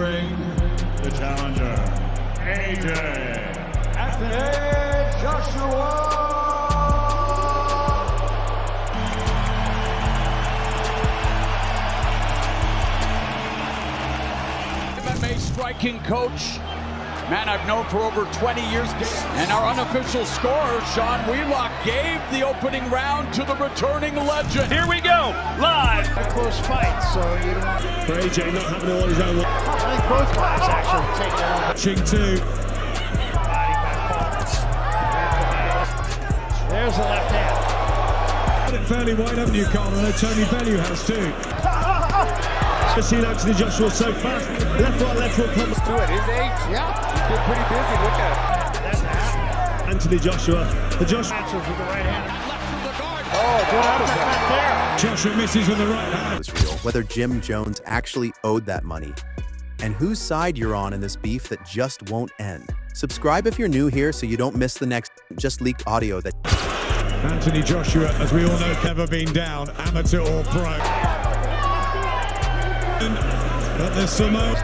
ring, the challenger, AJ Anthony Joshua. MMA striking coach, man I've known for over 20 years. And our unofficial scorer, Sean Wheelock, gave the opening round to the returning legend. Here we go, live. A close fight, so you don't... For AJ not having it on his own. I think both guys actually take it on. Watching two. Body by Paul. There's the left hand. Got it fairly wide, haven't you, Carl? I know Tony Bellew has too. I've seen Anthony Joshua so fast. Left, right, comes To it, his age, Yeah. he's been pretty busy. Look at it. That's half. Anthony Joshua. The Joshua. Answers with the right hand. Left from the guard. Oh, Good drop uppercut there. Joshua misses with the right hand. Was real, whether Jim Jones actually owed that money, and whose side you're on in this beef that just won't end. Subscribe if you're new here so you don't miss the next just leaked audio that... Anthony Joshua, as we all know, never been down, amateur or pro. But there's some It's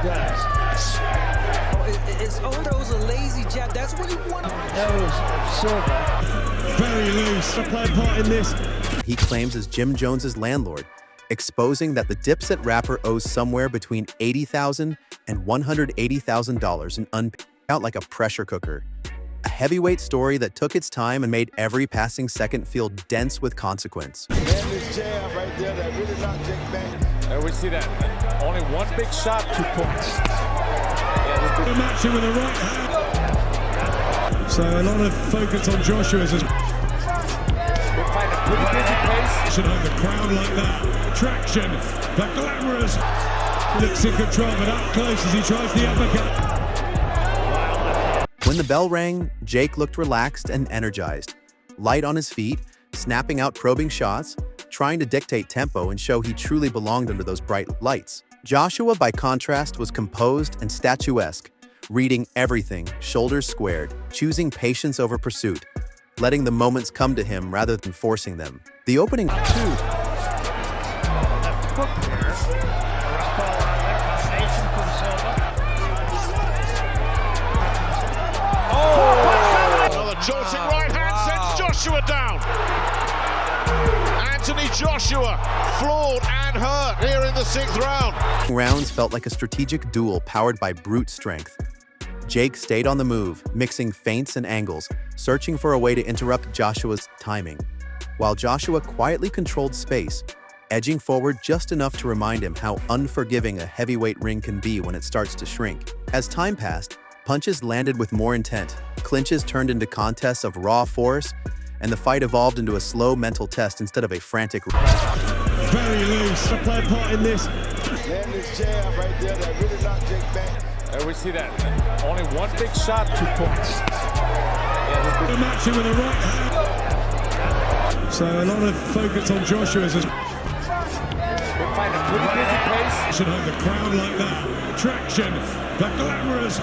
those a lazy jab. That's what you want. Nose of Silva. very loose. To play a part in this. He claims as Jim Jones's landlord, exposing that the Dipset rapper owes somewhere between $80,000 and $180,000 in unpaid out like a pressure cooker. A heavyweight story that took its time and made every passing second feel dense with consequence. And this jab right there that really knocked Jake back. And we see that. Only one big shot, 2 points. Matching with the right hand. So a lot of focus on Joshua's as We'll find a pretty busy pace. should have the crowd like that. Traction, the glamorous. Looks in control, but up close as he tries the uppercut. When the bell rang, Jake looked relaxed and energized, light on his feet, snapping out probing shots, trying to dictate tempo and show he truly belonged under those bright lights. Joshua, by contrast, was composed and statuesque, reading everything, shoulders squared, choosing patience over pursuit, letting the moments come to him rather than forcing them. The opening Left hook there. Rough ball out there. Combination from Silva. Another jolting right hand sends Joshua down. Anthony Joshua floored and hurt here in the 6th round. rounds felt like a strategic duel powered by brute strength. Jake stayed on the move, mixing feints and angles, searching for a way to interrupt Joshua's timing, while Joshua quietly controlled space, edging forward just enough to remind him how unforgiving a heavyweight ring can be when it starts to shrink. As time passed, punches landed with more intent, clinches turned into contests of raw force, and the fight evolved into a slow mental test instead of a frantic... Very loose. To play a part in this. And this jab right there that really knocked Jake back. And we see that. Only one big shot, 2 points. Matching with the right hand. So a lot of focus on Joshua's as We'll find a pretty busy pace. should have the crowd like that. Traction, the glamorous.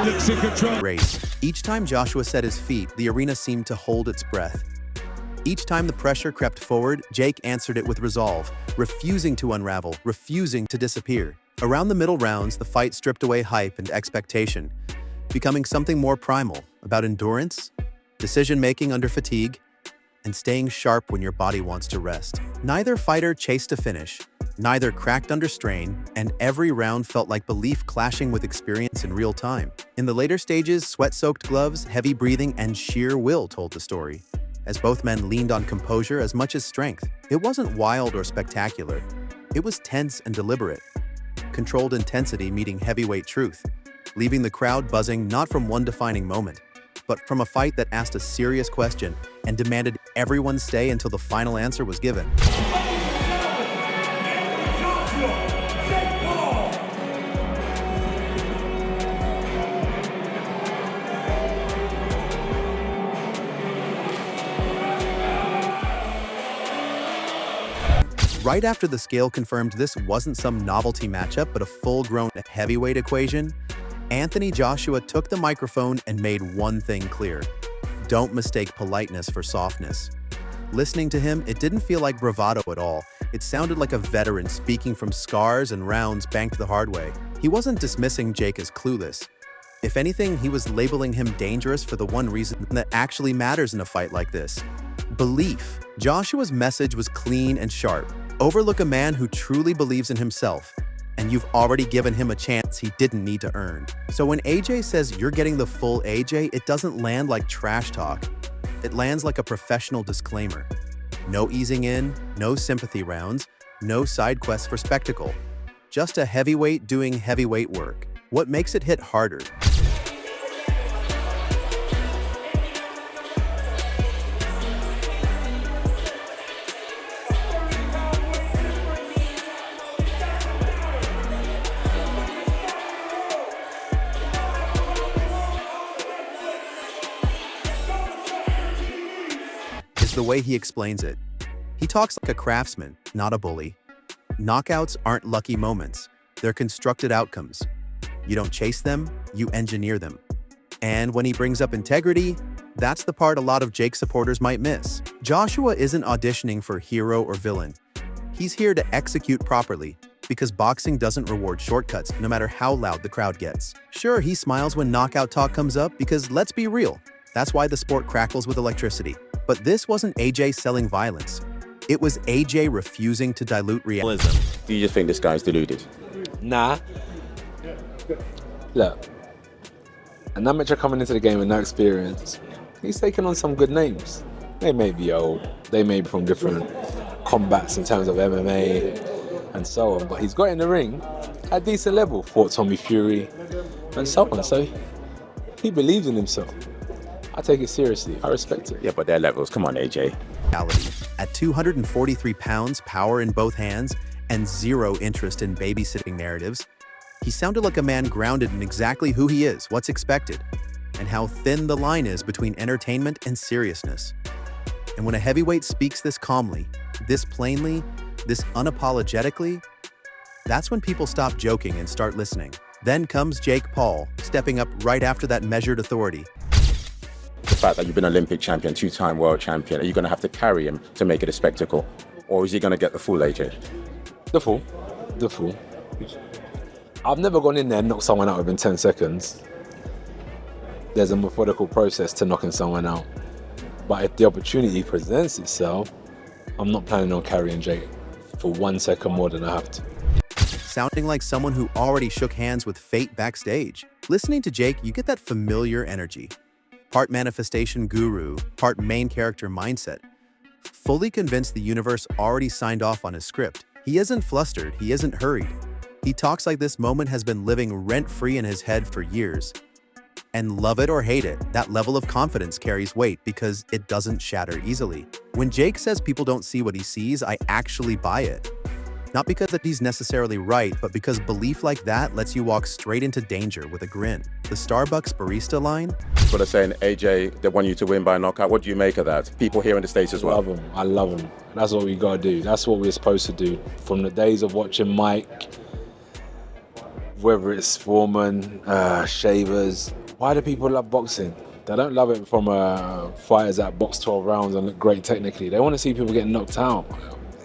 Looks in control. race. Each time Joshua set his feet, the arena seemed to hold its breath. Each time the pressure crept forward, Jake answered it with resolve, refusing to unravel, refusing to disappear. Around the middle rounds, the fight stripped away hype and expectation, becoming something more primal, about endurance, decision-making under fatigue, and staying sharp when your body wants to rest. Neither fighter chased a finish, neither cracked under strain, and every round felt like belief clashing with experience in real time. In the later stages, sweat-soaked gloves, heavy breathing, and sheer will told the story, as both men leaned on composure as much as strength. It wasn't wild or spectacular. It was tense and deliberate. Controlled intensity meeting heavyweight truth, leaving the crowd buzzing not from one defining moment, but from a fight that asked a serious question and demanded everyone stay until the final answer was given. Right after the scale confirmed this wasn't some novelty matchup, but a full-grown heavyweight equation, Anthony Joshua took the microphone and made one thing clear: don't mistake politeness for softness. Listening to him, it didn't feel like bravado at all. It sounded like a veteran speaking from scars and rounds banked the hard way. He wasn't dismissing Jake as clueless. If anything, he was labeling him dangerous for the one reason that actually matters in a fight like this: belief. Joshua's message was clean and sharp. Overlook a man who truly believes in himself, and you've already given him a chance he didn't need to earn. So when AJ says you're getting the full AJ, it doesn't land like trash talk. It lands like a professional disclaimer. No easing in, no sympathy rounds, no side quests for spectacle. Just a heavyweight doing heavyweight work. What makes it hit harder? Is the way he explains it. He talks like a craftsman, not a bully. Knockouts aren't lucky moments. They're constructed outcomes. You don't chase them, you engineer them. And when he brings up integrity, that's the part a lot of Jake supporters might miss. Joshua isn't auditioning for hero or villain. He's here to execute properly, because boxing doesn't reward shortcuts no matter how loud the crowd gets. Sure, he smiles when knockout talk comes up because, let's be real, that's why the sport crackles with electricity. But this wasn't AJ selling violence. It was AJ refusing to dilute reality. Do you just think this guy's deluded? Nah. Look, an amateur coming into the game with no experience, he's taking on some good names. They may be old, they may be from different combats in terms of MMA and so on, but he's got in the ring at a decent level, fought Tommy Fury and so on, so he believes in himself. I take it seriously, I respect it. Yeah, but their levels, come on AJ. At 243 pounds, power in both hands, and zero interest in babysitting narratives, he sounded like a man grounded in exactly who he is, what's expected, and how thin the line is between entertainment and seriousness. And when a heavyweight speaks this calmly, this plainly, this unapologetically, that's when people stop joking and start listening. Then comes Jake Paul, stepping up right after that measured authority. The fact that you've been Olympic champion, two-time world champion, are you going to have to carry him to make it a spectacle? Or is he going to get the full AJ? The full. I've never gone in there and knocked someone out within 10 seconds. There's a methodical process to knocking someone out. But if the opportunity presents itself, I'm not planning on carrying Jake for 1 second more than I have to. Sounding like someone who already shook hands with fate backstage. Listening to Jake, you get that familiar energy. Part manifestation guru, part main character mindset. Fully convinced the universe already signed off on his script. He isn't flustered, he isn't hurried. He talks like this moment has been living rent-free in his head for years. And love it or hate it, that level of confidence carries weight because it doesn't shatter easily. When Jake says people don't see what he sees, I actually buy it. Not because that he's necessarily right, but because belief like that lets you walk straight into danger with a grin. The Starbucks barista line? People are saying, AJ, they want you to win by knockout. What do you make of that? People here in the States as well. I love him. That's what we gotta do. That's what we're supposed to do. From the days of watching Mike, whether it's Foreman, Shavers, why do people love boxing? They don't love it from fighters that box 12 rounds and look great technically. They want to see people getting knocked out.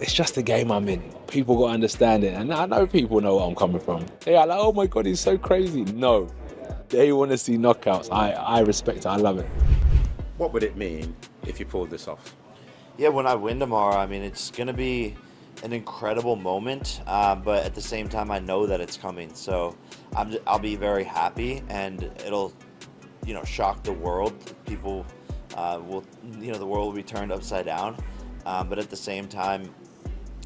It's just the game I'm in. People got to understand it. And I know people know where I'm coming from. They are like, oh my God, he's so crazy. No, they want to see knockouts. I respect it, I love it. What would it mean if you pulled this off? Yeah, when I win tomorrow, I mean, it's going to be an incredible moment, but at the same time, I know that it's coming. So I'll be very happy, and it'll, shock the world. People will, the world will be turned upside down. But at the same time,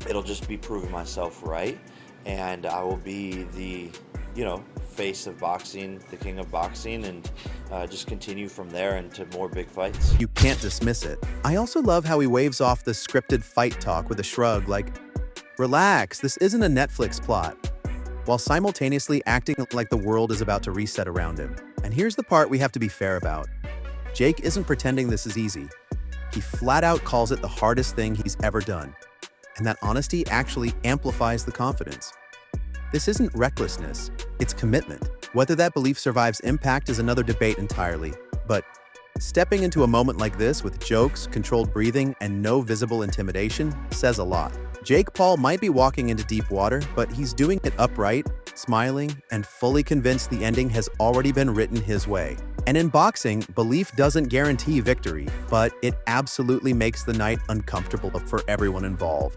it'll just be proving myself right, and I will be the, face of boxing, the king of boxing, and just continue from there into more big fights. You can't dismiss it. I also love how he waves off the scripted fight talk with a shrug like, relax, this isn't a Netflix plot, while simultaneously acting like the world is about to reset around him. And here's the part we have to be fair about. Jake isn't pretending this is easy. He flat out calls it the hardest thing he's ever done. And that honesty actually amplifies the confidence. This isn't recklessness, it's commitment. Whether that belief survives impact is another debate entirely. But stepping into a moment like this with jokes, controlled breathing, and no visible intimidation says a lot. Jake Paul might be walking into deep water, but he's doing it upright, smiling, and fully convinced the ending has already been written his way. And in boxing, belief doesn't guarantee victory, but it absolutely makes the night uncomfortable for everyone involved.